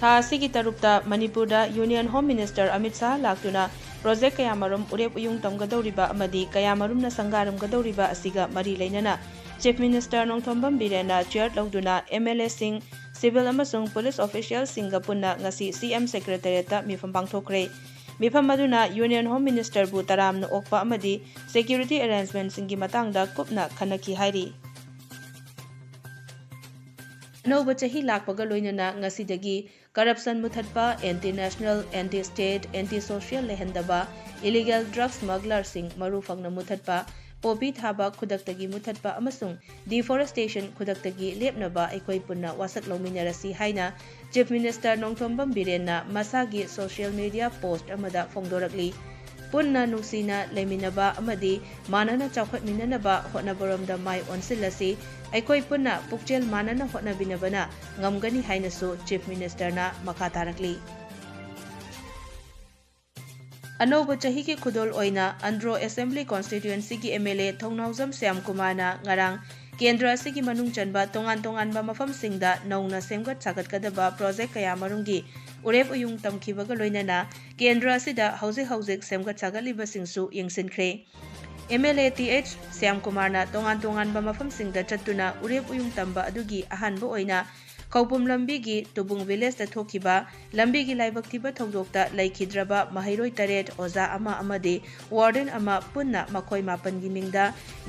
था असिगी तरुक्ता मणिपुरदा union home minister Amit Shah लाक्तुना प्रोजेक्ट कयामरुम उरेप उयुंग तमगदौरिबा अमदी कयामरुमना संगारमगदौरिबा असिगा मरी लैनना चीफ मिनिस्टर नोंथोंबम बिरेना चेयर लौदुना एमएलए सिंह सिविल अमसुंग पुलिस ऑफिशियल सिंह पुन्ना ngasi सीएम सेक्रेटरीता मिफम पांगथोखरे मिफम अदुना यूनियन होम मिनिस्टर बु तरामना ओकपा अमदी सिक्योरिटी अरेंजमेंट सिंगी मतंगदा कुपना खनकी हाइरी अनौब चही लापगा लोइनना ngasiदगी करप्शन मुथटपा anti national anti state anti social लेहंदबा इलीगल ड्रग्स स्मगलर सिंह मरु फंगना मुथटपा पोपी थाबा खुदक्तगी मुथटपा अमसुंग डिफोरेस्टेशन खुदक्तगी लेपनबा एकोई पुन्ना वासक लौमिनरसी हाइना चीफ मिनिस्टर नोंथोंबम बिरेनना मसागी सोशल मीडिया पोस्ट अमदा फोंगदोरकली पुन्ना नुसीना लेमिनबा अमदी मानना चौखटमिननबा होटनबरमदा माय ओनसिलसी एकोई पुन्ना पुक्चेल मानना होटनबिनबना ngमगनी हाइनसु चीफ मिनिस्टरना मखा तारकली अनौब चही के खुदोल ओइना अंड्रो असेंबली कॉन्स्टिट्यूएंसी की एमएलए थोंगनाउजम श्याम कुमारना ngarang केंद्र असिगी मनुंग चनबा तोंगान तोंगानबा मफमसिंगदा नौना सेमगत सागतकदबा प्रोजेक्ट कया मरुंगी उरेप उयुंग तमखिबगा लोइनना केंद्र असिदा हौजिक हौजिक सेमगत सागलिबसिंगसु यंगसिनख्रे एमएलए टीएच श्याम कुमारना तोंगान तोंगानबा मफमसिंगदा चत्तुना उरेप उयुंग तंबा अदुगी अहानबा ओइना खौपुम लंबी की तुबुंग विलेज दा थोखिबा लंबी की लाइबक थिबा थौदोक्ता लैखिद्रबा महिरोय तरेट ओजा अमा अमदे वार्डन अमा पुन्ना मखोय मापन की मिंगदा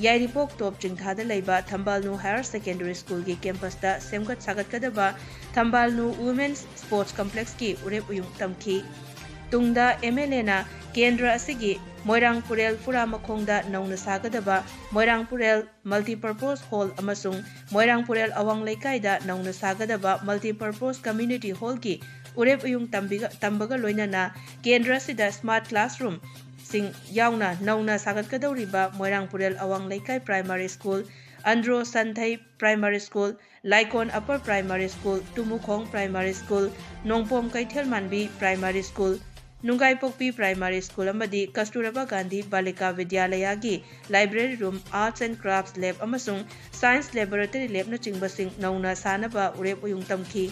याइरिपोक टॉप चिंगथादा लैबा थंबालनु हायर सेकेंडरी स्कूल की कैंपस दा सेमगत सागतकदबा थंबालनु वुमेन्स स्पोर्ट्स कॉम्प्लेक्स की उरेप उयुंग तमखी तुंगदा एमएलए ना केंद्र असिगी मोइरांगपुरेल पुरा मखोंगदा नौना सागदबा मोइरांगपुरेल मल्टीपर्पज हॉल अमसुंग मोइरांगपुरेल अवांग लैकाइदा नौना सागदबा मल्टीपर्पज कम्युनिटी हॉल की उरेप उयुंग तंबगा लोइनना केंद्र असिदा स्मार्ट क्लासरूम सिंग यावना नौना सागदकदौरिबा Moirangpurel Awang Leikai primary school Andro Santhei primary school Laikon upper primary school Tumukhong primary school Nongpom Keithel Manbi primary school Nungaipokpi primary school अमदी कस्तूरबा गांधी बालिका विद्यालय की library room arts and crafts lab अमसुंग साइंस लैबोरेटरी लैब न चिंगबसिंग नौना सानबा उरेप उयुंग तमखी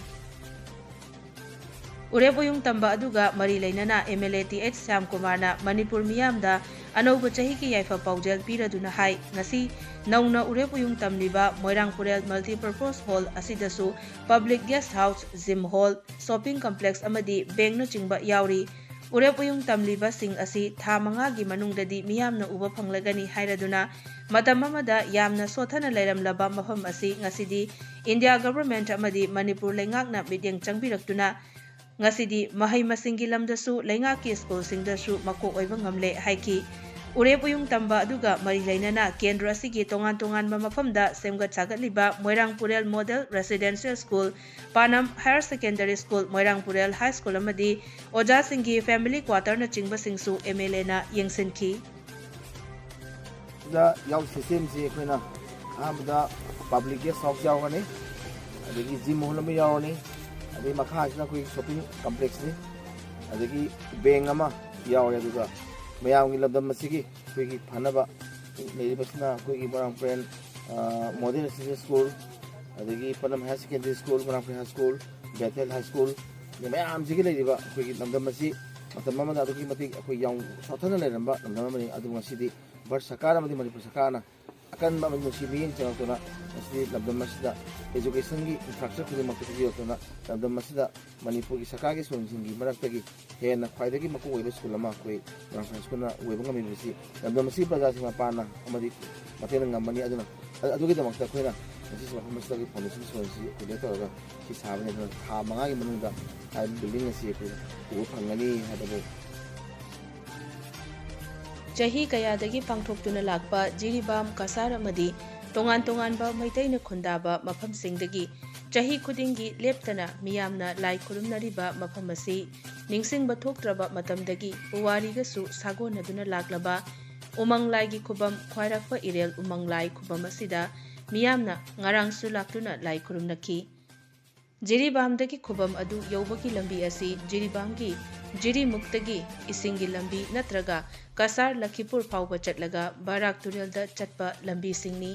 उरेप उयुंग तंबा अदुगा मरी लैनना एमएलए टीएच श्याम कुमारना मणिपुर मियामदा अनौब चही की याइफा पाउजेल पीरदुना हाई ngasi नौना उरेप उयुंग तमलिबा मोइरांगपुरेल मल्टीपर्पज हॉल असिदसु public guest house gym hall shopping complex अमदी बैंक न चिंगबा यावरी उरेप उयुंग तमलिबा सिंग असि था मंगागी मनुंगददी मियामना उबा फंगलगनी हाइरदुना मतम अमदा यामना सोथना लैरमलबा मफम असि ngasiदी इंडिया गवर्नमेंट अमदी मणिपुर लैंगाकना बिदेंग चंगबिरक्तुना ngasiदी महै मसिंगी लमदसु लैंगाकी स्कूल सिंगदसु मको ओइबा ngamle हाइकी उरेप उयुंग तंबा अदुगा मरी लैनना केंद्र असिगी तोंगान तोंगानबा मफमदा सेमगत सागतलिबा Moirangpurel model residential school Panam higher secondary school Moirangpurel high school अमदी ओजा सिंगी फैमिली क्वार्टर न चिंगबसिंगसु एमएलए ना यंगसिनखी दा याव सिस्टम से अखोना आमदा पब्लिक गेस्ट हाउस यावगनी अदगी जिम हॉल में यावनी अदगी मखासना कोई शॉपिंग कॉम्प्लेक्स ने अदगी बैंक अमा यावरे दुगा मयामगी लबदम मसिगी कोई फनबा लेरिबसना कोई मोइरांगपुरेल मॉडल रेसिडेंशियल स्कूल अदगी Panam higher secondary school Moirangpurel high school Bethel high school मयाम जिगी लेरिबा कोई लबदम मसि मतम अमदा अदगी मति कोई याव सोथना लेरंबा लबदम मनि अदु ngasiदी बर सरकार अमदी मणिपुर सरकारना अकन बा मुसी बियन चंगतुना असि लबदम मसिदा एजुकेशन की इंफ्रास्ट्रक्चर खुद मक्ति दियोतुना लबदम मसिदा मणिपुर की सरकार की सोनसिंगी मरक्तगी हेन ख्वाइदगी मको ओइबे स्कूल अमा कोई मोइरांगपुरेल स्कूलना ओइबा ngamiबसि लबदम मसि प्रजासिंग पाना अमदी मतेन ngमनि अदुना अदुगी दमक्ता खोइना मसि मफम मसिदागी फाउंडेशन सोनसि खुदे तोरगा कि साबने था मंगा की मनुदा हाई बिल्डिंग असि को उ फंगनी हादबो चही कयादगी पांगथोक्तुना लाकपा जिरीबाम कसार अमदी तोंगान तोंगानबा मैतैना खुंदाबा मफमसिंगदगी चही खुदिंगी लेप्तना मियामना लाई खुरुमनरिबा मफम असि निंगसिंगबा थोक्त्रबा मतमदगी पुवारीगसु सागोनदुना लाक्लबा उमंग लाइगी खुबम ख्वाइराकपा इरेल उमंग लाई खुबम असिदा मियामना ngarangsu लाक्तुना लाई खुरुमनखी जिरीबामदगी खुबम अदु यौबगी लंबी असि जिरीबामगी जिरीमुक्तगी इसिंगी लंबी नत्रगा कसार लखीपुर फाउबा चटलगा बाराक तुरेलदा चटपा लंबी सिंगनी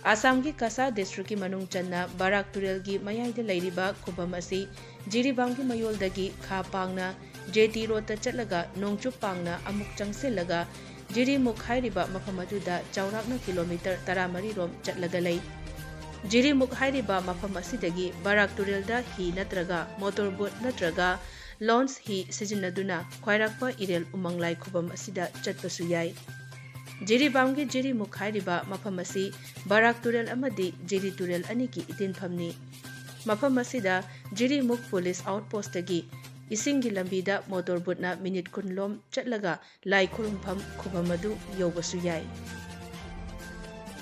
Assamgi Kasa district manung channa Barak Turelgi mayayda leiriba khubam asi Jiribamgi mayoldagi kha pangna JT road ta chatlaga nongchup pangna amuk changsilaga Jirimuk hairiba mafam aduda chaurakna kilometer 13 rom chatlaga lei Jirimuk hairiba mafam asidagi Barak Turelda hi natraga motorboat natraga launch hi sijinaduna khwairakpa irel umanglai khubam asida chatpasu yai Jiribamgi Jirimuk hairiba mafam asi Barak Turel amadi Jiri Turel aniki itin phamni mafam asida Jirimuk police outpost tagi isingi lambida motorboat na minute kunlom chatlaga lai khurumpham khubamadu yobasu yai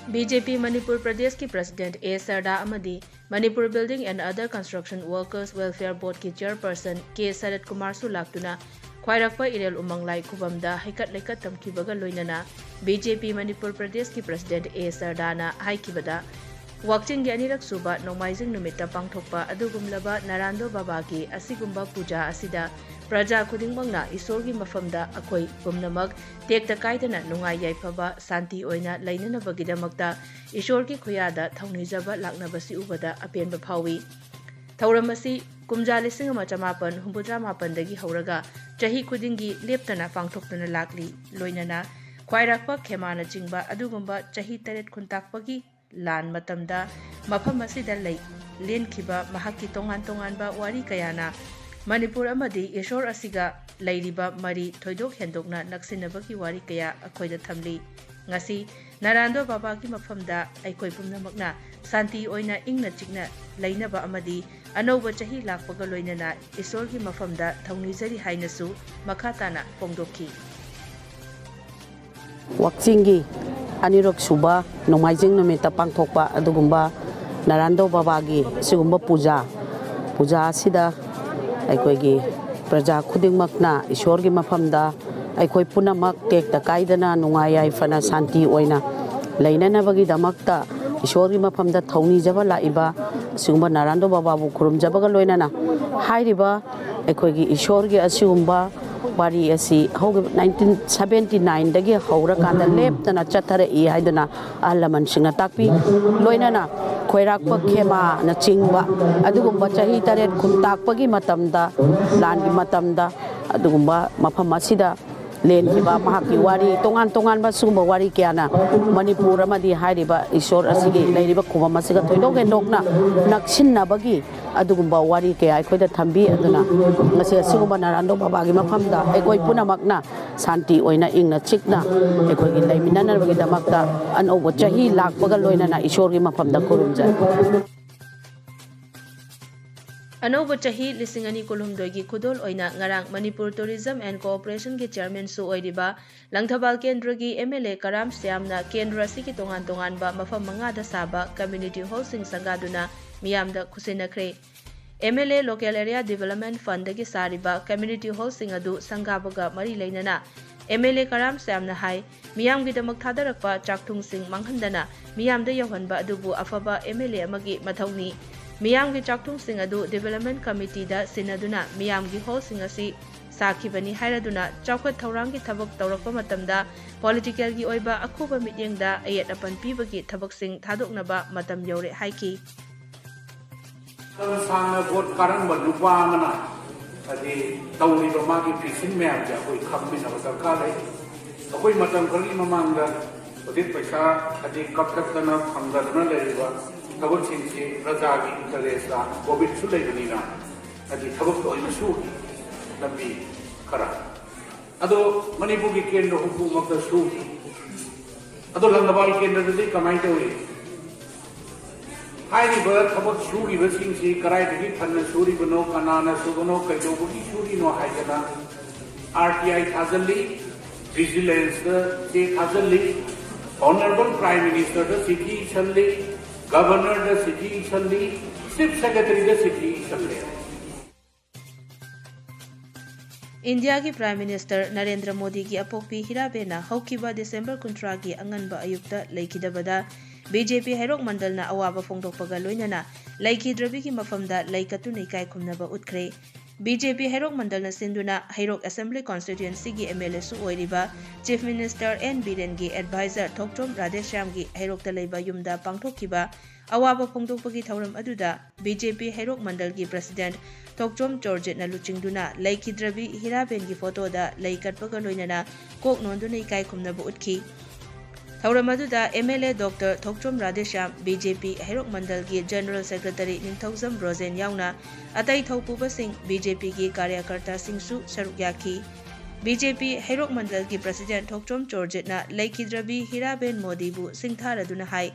BJP Manipur Pradesh ki President A. Sarda Amadi, Manipur Building and Other Construction Workers Welfare Board ki Chairperson K. Sarat Kumar Sulaktuna, Khwairakpa Irel Umanglai Khubamda Haikat Laikat Tamkibaga Loinana, BJP Manipur Pradesh ki President A. Sardana Haikibada, Wakching gi anirak suba Nomaizing Numita Pangthokpa Adugumlaba Narando Babagi Asigumba Puja Asida, Praja Kudingmangna Isorgi Mafamda Akoi Pumnamak Tekta Kaidana Nungai Yaifaba Santi Oina Lainanabagidamagta Isorgi Khuyada Thaunizaba Laknabasi Ubada Apenba Phawi Thauramasi Kumja Lising Machamapan Humbudra Mapandagi Hauraga Chahi Kudingi Leptana Pangthoktana Lakli Loinana Khwairakpa Khemana Chingba Adugumba Chahi Taret Kuntakpagi Lan Matamda Mafam Asida Lei Lenkhiba Mahaki Tongan Tonganba Wari Kayana Manipur amadi Ishor asiga leiriba mari thoidok hendokna naksinabaki wari kaya akhoida thamli ngasi Narando Baba ki mafamda aikoi pumnamakna santi oina ingna chikna leinaba amadi anoba chahi lakpaga loinana Ishor ki mafamda thaunizari hainasu makhatana pongdokhi Wakchingi anirok suba Nomaizing Numita Pangthokpa adugumba Narando Babagi sigumba puja asida Aikoigi Praja Kudingmakna Ishorgi Mafamda Aikoi Punamak Tekta Kaidana Nungaya Ifana Santi Oina Lainanabagi Damakta Ishorgi Mafamda Thauni Jaba Laiba Sugumba Narando Bababu Kurum Jabaga Loinana Hairiba Aikoigi Ishorgi Asugumba Wari Asi 1979 Dagi Haura Kanda Leptana Chatare I Haidana Alaman Singa Takpi Loinana Khwairakpa Khema na chingba adugumba chahi taret kuntakpagi matamda langi matamda adugumba mafam asida lenkhiba mahaki wari tongan ba sugumba wari kyana Manipur amadi hairiba Ishor asigi leiriba khubam asiga thoidok hendokna naksinabagi adugumba wari kya aikhoida thambi aduna ngase sugumba Narando Babagi mafamda aikoi punamakna santi oina ingna chikna aikoi laiminanabagi damakta anobo chahi lakpaga loinana Ishorgi mafamda kurumja Anoba chahi lisingani kulumdoigi kudol oina ngarang Manipur Tourism and Cooperation ki chairman su oiriba Langthabal Kendra gi MLA Karam Syamna Kendra siki tongan ba mafam mangada saba community hall sing sangaduna miyamda khusinakre MLA Local Area Development Fund dagi sariba community hall sing adu sangabaga mari leinana MLA Karam Syamna hai miyamgi damak thadarakpa chakthung sing manghandana miyamda yawhanba adubu afaba MLA amagi mathauni Miyamgi chakthung sing adu Development Committee da sinaduna Miyamgi hall sing asi sakhibani hairaduna chawkhat thaurangi thabak tawrakpa matamda political gi oiba akhuba mityengda ayat apan pibagi thabak sing thadoknaba matam yore haiki Sangna vote karan manupa mana adi tauni ba magi fishing map ja koi khambi na sarkar hai koi matam kali mamangda odit paisa adi kapkatana phangdana leriba tabuk singsi rajagi interesa covid sulai ganina adi tabuk to isu lambi kara ado Manipur ki kendra hukumat da su ado Langthabal kendra de kamai tawi Hairi ba tabuk suri ba singsi karai digi thanna suri bano kanana subano kaido bugi suri no haidana RTI thazali vigilance the thazali Honorable Prime Minister the city Shalli Governor the city Shalli Chief Secretary the city Shalli India ki Prime Minister Narendra Modi ki apokpi Hirabena haukiba December kuntra ki anganba ayukta laikidabada BJP Hairok Mandalna awaba fongdokpaga loinana laikidrabi ki mafamda laikatu nei kai khumnaba utkre BJP Hairok Mandalna Sinduna Hairok Assembly Constituency gi MLA su oiriba Chief Minister N Biren gi advisor Thokchom Radheshyam gi Hairok Talaiba Yumda Pangthokkiba awaba phongdokpagi thauram aduda BJP Hairok Mandal gi President Thokchom George na luchingduna Laikhidrabi Hiraben gi photo da Laikatpaga loinana kok nonduna ikai khumnabu utkhi thauram aduda MLA Dr Thokchom Radheshyam BJP Hairok Mandal gi General Secretary Ningthauzam Rosen yauna atai thaupuba sing BJP gi karyakarta singsu saruk yakhi BJP Hairok Mandal gi President Thokchom George na Laikhidrabi Hiraben Modi bu singtharaduna hai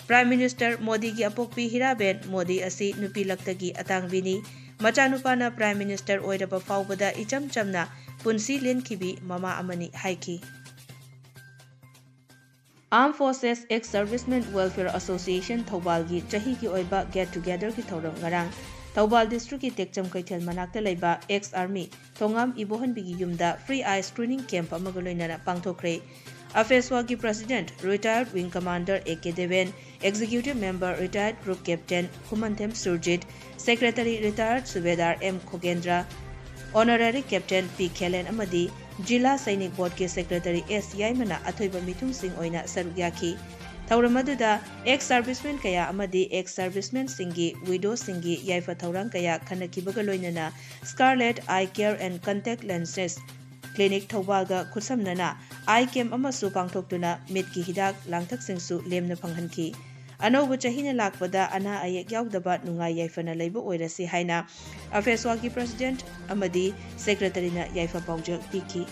Prime Minister Modi gi apokpi Hiraben Modi asi nupi laktagi atangbini machanupana Prime Minister oiraba faubada icham chamna punsi lenkhibi mama amani haiki Armed Forces Ex-Servicemen Welfare Association Thoubal gi chahi ki oiba get together ki thoram ngarang Thoubal District ki Tekcham Kaithel manakta leiba ex-army Thongam Ibohan bigi yumda free eye screening camp amagaloinana pangthokre Afeswa ki President Retired Wing Commander AK Deven Executive Member Retired Group Captain Humanthem Surjit Secretary Retired Subedar M Khogendra Honorary Captain P Khelen amadi Jila Sainik Board ke Secretary S Yaimana athoiba mithung sing oina saruk yakhi thauram aduda ex-servicemen kaya amadi ex-servicemen singi widow singi yaifa thaurang kaya khanakibaga loinana Scarlet Eye Care and Contact Lenses Clinic Thaubalga khutsamnana eye camp amasu pangthoktuna mitki hidak langthak singsu lemna phanghanki Anoba chahina lakpada ana ayek yaudaba nungai yaifana leiba oirasi haina Afeswa ki President amadi Secretary na yaifa paujak tiki